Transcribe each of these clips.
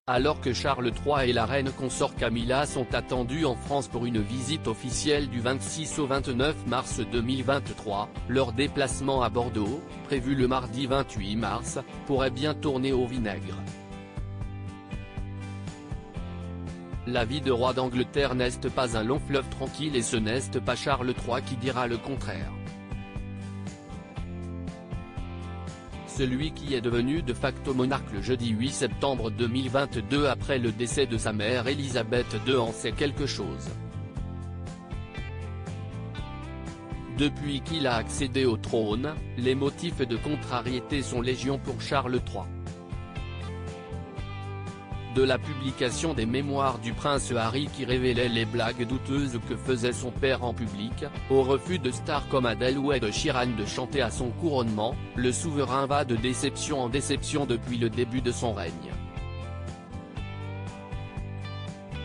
Alors que Charles III et la reine consort Camilla sont attendus en France pour une visite officielle du 26 au 29 mars 2023, leur déplacement à Bordeaux, prévu le mardi 28 mars, pourrait bien tourner au vinaigre. La vie de roi d'Angleterre n'est pas un long fleuve tranquille et ce n'est pas Charles III qui dira le contraire. Celui qui est devenu de facto monarque le jeudi 8 septembre 2022 après le décès de sa mère Elisabeth II en sait quelque chose. Depuis qu'il a accédé au trône, les motifs de contrariété sont légion pour Charles III. De la publication des mémoires du prince Harry qui révélaient les blagues douteuses que faisait son père en public, au refus de stars comme Adele ou Ed Sheeran de chanter à son couronnement, le souverain va de déception en déception depuis le début de son règne.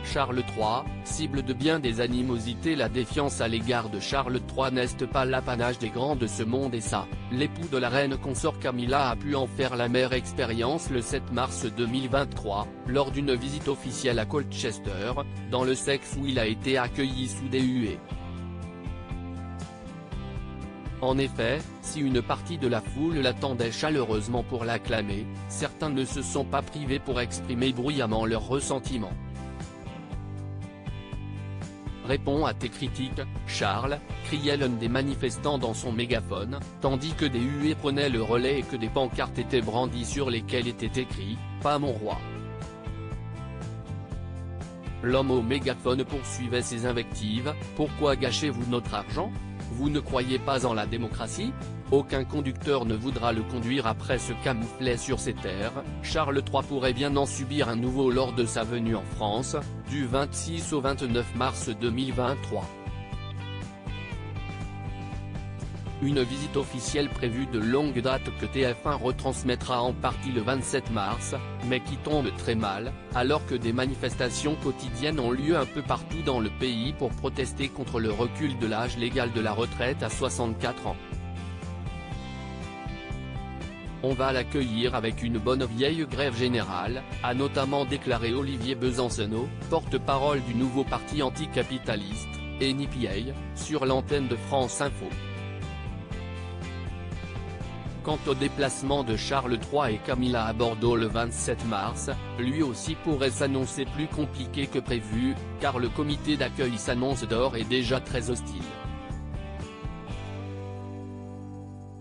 Charles III, cible de bien des animosités. La défiance à l'égard de Charles III n'est pas l'apanage des grands de ce monde et ça, l'époux de la reine consort Camilla a pu en faire l'amère expérience le 7 mars 2023, lors d'une visite officielle à Colchester, dans le Sussex où il a été accueilli sous des huées. En effet, si une partie de la foule l'attendait chaleureusement pour l'acclamer, certains ne se sont pas privés pour exprimer bruyamment leur ressentiment. Réponds à tes critiques, Charles, criait l'un des manifestants dans son mégaphone, tandis que des huées prenaient le relais et que des pancartes étaient brandies sur lesquelles était écrit « Pas mon roi ». L'homme au mégaphone poursuivait ses invectives. Pourquoi gâchez-vous notre argent? Vous ne croyez pas en la démocratie? Aucun conducteur ne voudra le conduire après se camoufler sur ces terres. Charles III pourrait bien en subir un nouveau lors de sa venue en France, du 26 au 29 mars 2023. Une visite officielle prévue de longue date que TF1 retransmettra en partie le 27 mars, mais qui tombe très mal, alors que des manifestations quotidiennes ont lieu un peu partout dans le pays pour protester contre le recul de l'âge légal de la retraite à 64 ans. On va l'accueillir avec une bonne vieille grève générale, a notamment déclaré Olivier Besancenot, porte-parole du nouveau parti anticapitaliste, NPA, sur l'antenne de France Info. Quant au déplacement de Charles III et Camilla à Bordeaux le 27 mars, lui aussi pourrait s'annoncer plus compliqué que prévu, car le comité d'accueil s'annonce d'ores et déjà très hostile.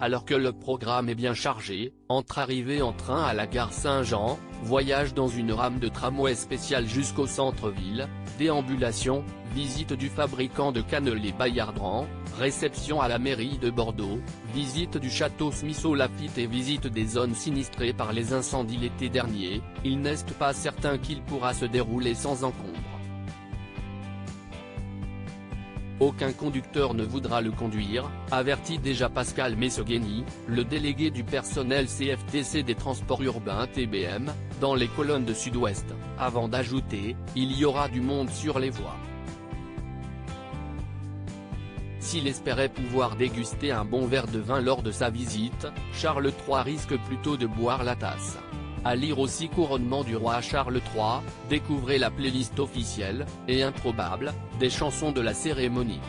Alors que le programme est bien chargé, entre arrivée en train à la gare Saint-Jean, voyage dans une rame de tramway spéciale jusqu'au centre-ville, déambulation, visite du fabricant de cannelés Bayardran, réception à la mairie de Bordeaux, visite du château Smith-au-Lafitte et visite des zones sinistrées par les incendies l'été dernier, il n'est pas certain qu'il pourra se dérouler sans encombre. Aucun conducteur ne voudra le conduire, avertit déjà Pascal Messogheni, le délégué du personnel CFTC des transports urbains TBM, dans les colonnes de Sud-Ouest, avant d'ajouter « Il y aura du monde sur les voies ». S'il espérait pouvoir déguster un bon verre de vin lors de sa visite, Charles III risque plutôt de boire la tasse. À lire aussi Couronnement du roi Charles III, découvrez la playlist officielle, et improbable, des chansons de la cérémonie.